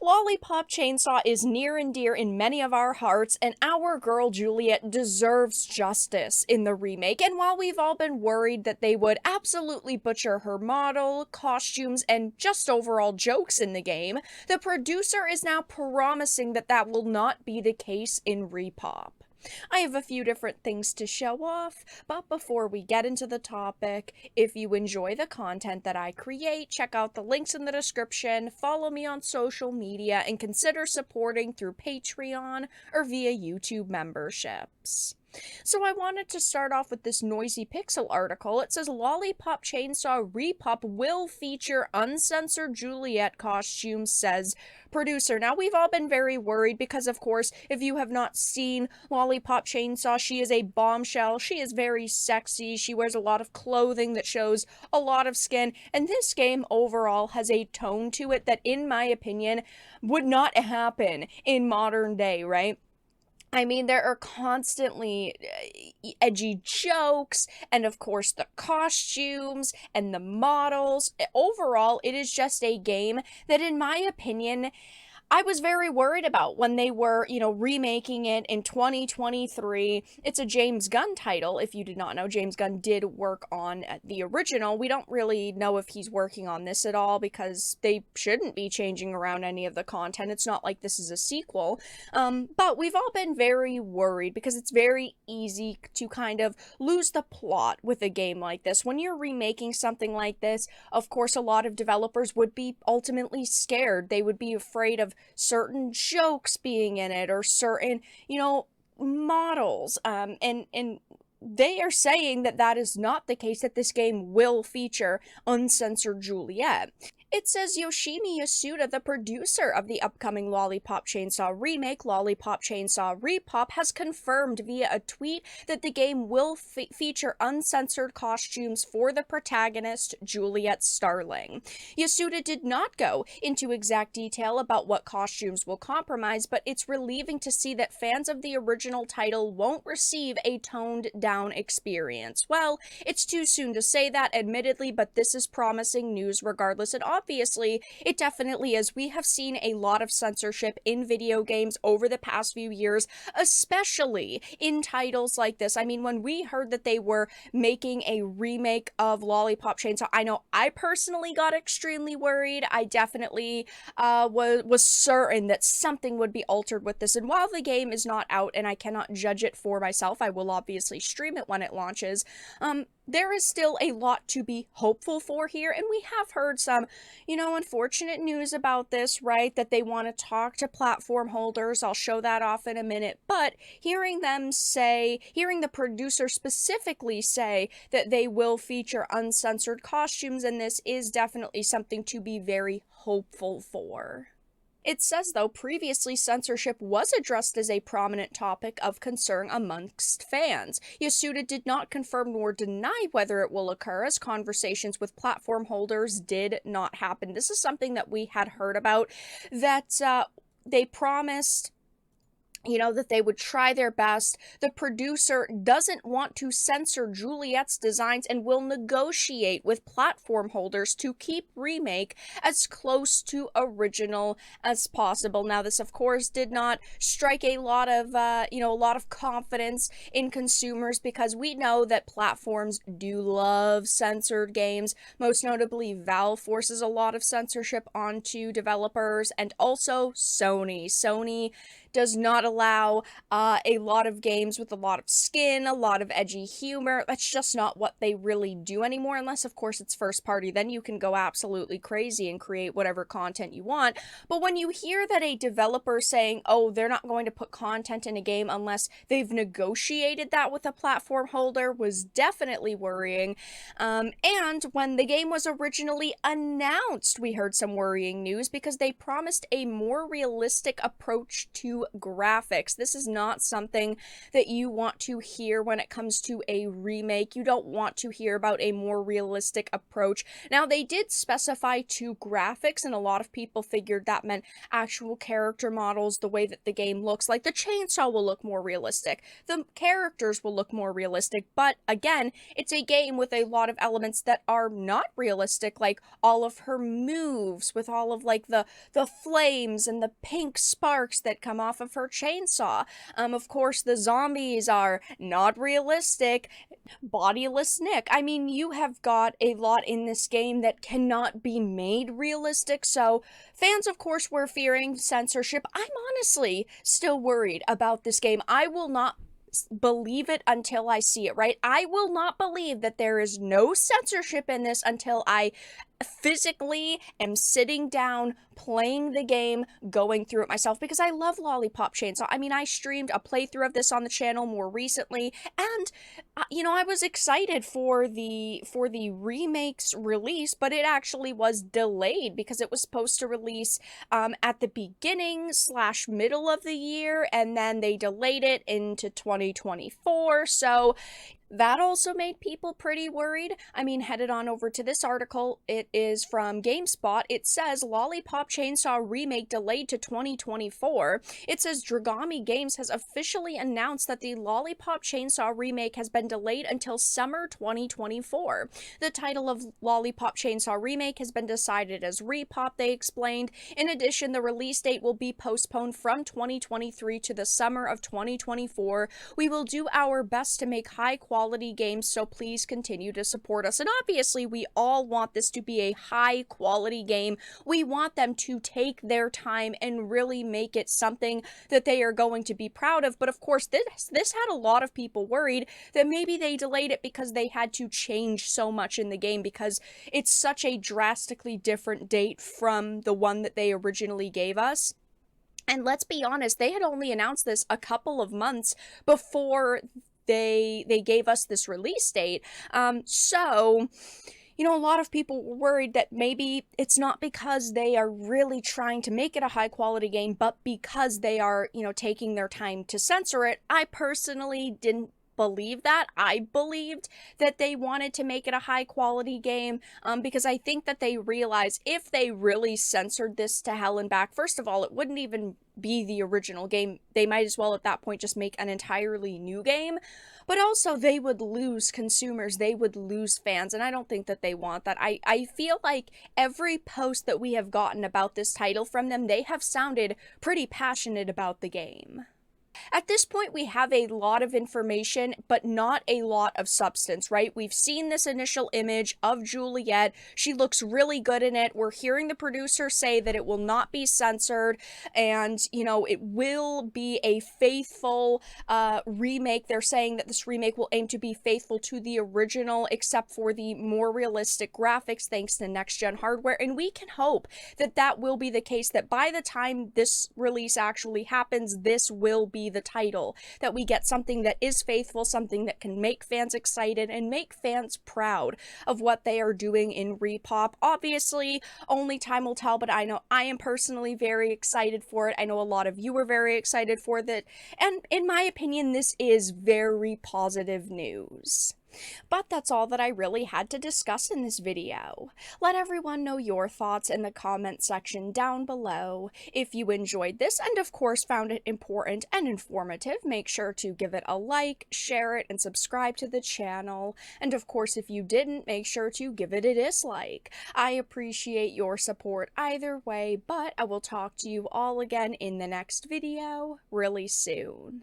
Lollipop Chainsaw is near and dear in many of our hearts, and our girl Juliet deserves justice in the remake. And while we've all been worried that they would absolutely butcher her model, costumes, and just overall jokes in the game, the producer is now promising that that will not be the case in Repop. I have a few different things to show off, but before we get into the topic, if you enjoy the content that I create, check out the links in the description, follow me on social media, and consider supporting through Patreon or via YouTube memberships. So I wanted to start off with this Noisy Pixel article. It says Lollipop Chainsaw Repop will feature uncensored Juliet costumes, says producer. Now, we've all been very worried because, of course, if you have not seen Lollipop Chainsaw, she is a bombshell. She is very sexy. She wears a lot of clothing that shows a lot of skin. And this game overall has a tone to it that, in my opinion, would not happen in modern day, right? I mean, there are constantly edgy jokes, and of course the costumes and the models. Overall, it is just a game that, in my opinion, I was very worried about when they were, remaking it in 2023. It's a James Gunn title. If you did not know, James Gunn did work on the original. We don't really know if he's working on this at all because they shouldn't be changing around any of the content. It's not like this is a sequel. But we've all been very worried because it's very easy to kind of lose the plot with a game like this. When you're remaking something like this, of course, a lot of developers would be ultimately scared. They would be afraid of certain jokes being in it or certain, models. And they are saying that that is not the case, that this game will feature uncensored Juliet. It says Yoshimi Yasuda, the producer of the upcoming Lollipop Chainsaw remake, Lollipop Chainsaw Repop, has confirmed via a tweet that the game will feature uncensored costumes for the protagonist, Juliet Starling. Yasuda did not go into exact detail about what costumes will compromise, but it's relieving to see that fans of the original title won't receive a toned-down experience. Well, it's too soon to say that, admittedly, but this is promising news regardless. And obviously, it definitely is. We have seen a lot of censorship in video games over the past few years, especially in titles like this. I mean, when we heard that they were making a remake of Lollipop Chainsaw, I know I personally got extremely worried. I definitely was certain that something would be altered with this. And while the game is not out and I cannot judge it for myself, I will obviously stream it when it launches. There is still a lot to be hopeful for here, and we have heard some, unfortunate news about this, right? That they want to talk to platform holders. I'll show that off in a minute, but hearing the producer specifically say that they will feature uncensored costumes in this is definitely something to be very hopeful for. It says, though, previously censorship was addressed as a prominent topic of concern amongst fans. Yasuda did not confirm nor deny whether it will occur, as conversations with platform holders did not happen. This is something that we had heard about, that they promised that they would try their best. The producer doesn't want to censor Juliet's designs and will negotiate with platform holders to keep Remake as close to original as possible. Now, this, of course, did not strike a lot of confidence in consumers, because we know that platforms do love censored games. Most notably, Valve forces a lot of censorship onto developers, and also Sony. Sony does not allow a lot of games with a lot of skin, a lot of edgy humor. That's just not what they really do anymore, unless, of course, it's first party. Then you can go absolutely crazy and create whatever content you want. But when you hear that a developer saying, oh, they're not going to put content in a game unless they've negotiated that with a platform holder, was definitely worrying. And when the game was originally announced, we heard some worrying news because they promised a more realistic approach to graphics graphics. This is not something that you want to hear when it comes to a remake. You don't want to hear about a more realistic approach. Now, they did specify to graphics, and a lot of people figured that meant actual character models, the way that the game looks. Like, the chainsaw will look more realistic, the characters will look more realistic, but again, it's a game with a lot of elements that are not realistic, like all of her moves with all of like the flames and the pink sparks that come off of her chainsaw. Of course, the zombies are not realistic. Bodiless Nick. I mean, you have got a lot in this game that cannot be made realistic, so fans, of course, were fearing censorship. I'm honestly still worried about this game. I will not believe it until I see it, right? I will not believe that there is no censorship in this until I physically am sitting down, playing the game, going through it myself, because I love Lollipop Chainsaw. I mean, I streamed a playthrough of this on the channel more recently, and you know, I was excited for the remake's release, but it actually was delayed because it was supposed to release at the beginning / middle of the year, and then they delayed it into 2024. So that also made people pretty worried. I mean, headed on over to this article. It is from GameSpot. It says Lollipop Chainsaw Remake delayed to 2024. It says Dragami Games has officially announced that the Lollipop Chainsaw Remake has been delayed until summer 2024. The title of Lollipop Chainsaw Remake has been decided as Repop, they explained. In addition, the release date will be postponed from 2023 to the summer of 2024. We will do our best to make high quality games, so please continue to support us. And obviously, we all want this to be a high quality game. We want them to take their time and really make it something that they are going to be proud of. But of course, this had a lot of people worried that maybe they delayed it because they had to change so much in the game, because it's such a drastically different date from the one that they originally gave us. And let's be honest, they had only announced this a couple of months before they gave us this release date. So, you know, a lot of people were worried that maybe it's not because they are really trying to make it a high quality game, but because they are, you know, taking their time to censor it. I personally didn't believe that. I believed that they wanted to make it a high quality game, because I think that they realized if they really censored this to hell and back, first of all, it wouldn't even be the original game. They might as well at that point just make an entirely new game, but also they would lose consumers, they would lose fans, and I don't think that they want that. I feel like every post that we have gotten about this title from them, they have sounded pretty passionate about the game. At this point, we have a lot of information, but not a lot of substance, right? We've seen this initial image of Juliet. She looks really good in it. We're hearing the producer say that it will not be censored, and, you know, it will be a faithful remake. They're saying that this remake will aim to be faithful to the original, except for the more realistic graphics, thanks to next-gen hardware, and we can hope that that will be the case, that by the time this release actually happens, this will be the title, that we get something that is faithful, something that can make fans excited and make fans proud of what they are doing in Repop. Obviously, only time will tell, but I know I am personally very excited for it. I know a lot of you are very excited for that, and in my opinion, this is very positive news. But that's all that I really had to discuss in this video. Let everyone know your thoughts in the comment section down below. If you enjoyed this and of course found it important and informative, make sure to give it a like, share it, and subscribe to the channel. And of course, if you didn't, make sure to give it a dislike. I appreciate your support either way, but I will talk to you all again in the next video really soon.